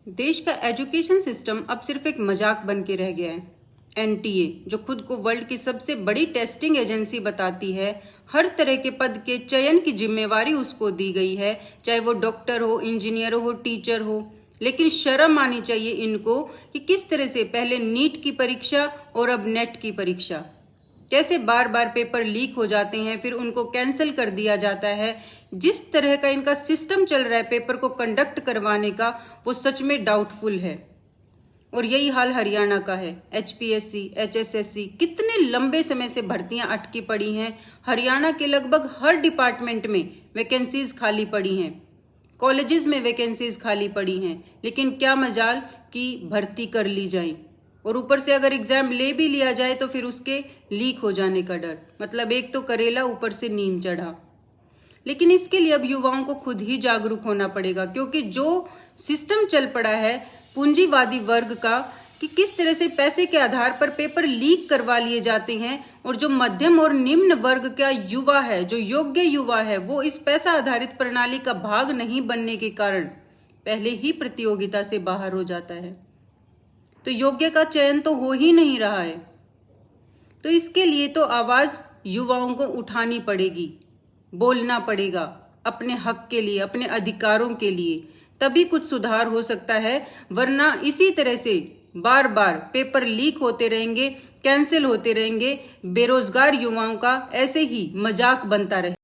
देश का education system अब सिर्फ एक मजाक बन के रह गया है। एनटीए, जो खुद को वर्ल्ड की सबसे बड़ी टेस्टिंग एजेंसी बताती है, हर तरह के पद के चयन की जिम्मेवारी उसको दी गई है, चाहे वो डॉक्टर हो, इंजीनियर हो, टीचर हो। लेकिन शर्म आनी चाहिए इनको कि किस तरह से पहले नीट की परीक्षा और अब नेट की परीक्षा, कैसे बार बार पेपर लीक हो जाते हैं, फिर उनको कैंसिल कर दिया जाता है। जिस तरह का इनका सिस्टम चल रहा है पेपर को कंडक्ट करवाने का, वो सच में डाउटफुल है। और यही हाल हरियाणा का है। एचपीएससी, एचएसएससी, कितने लंबे समय से भर्तियां अटकी पड़ी हैं। हरियाणा के लगभग हर डिपार्टमेंट में वैकेंसीज खाली पड़ी हैं, कॉलेजेस में वैकेंसीज खाली पड़ी हैं, लेकिन क्या मजाल कि भर्ती कर ली जाए। और ऊपर से अगर एग्जाम ले भी लिया जाए तो फिर उसके लीक हो जाने का डर, मतलब एक तो करेला ऊपर से नीम चढ़ा। लेकिन इसके लिए अब युवाओं को खुद ही जागरूक होना पड़ेगा, क्योंकि जो सिस्टम चल पड़ा है पूंजीवादी वर्ग का, कि किस तरह से पैसे के आधार पर पेपर लीक करवा लिए जाते हैं, और जो मध्यम और निम्न वर्ग का युवा है, जो योग्य युवा है, वो इस पैसा आधारित प्रणाली का भाग नहीं बनने के कारण पहले ही प्रतियोगिता से बाहर हो जाता है। तो योग्य का चयन तो हो ही नहीं रहा है। तो इसके लिए तो आवाज युवाओं को उठानी पड़ेगी, बोलना पड़ेगा अपने हक के लिए, अपने अधिकारों के लिए, तभी कुछ सुधार हो सकता है। वरना इसी तरह से बार बार पेपर लीक होते रहेंगे, कैंसिल होते रहेंगे, बेरोजगार युवाओं का ऐसे ही मजाक बनता रहे।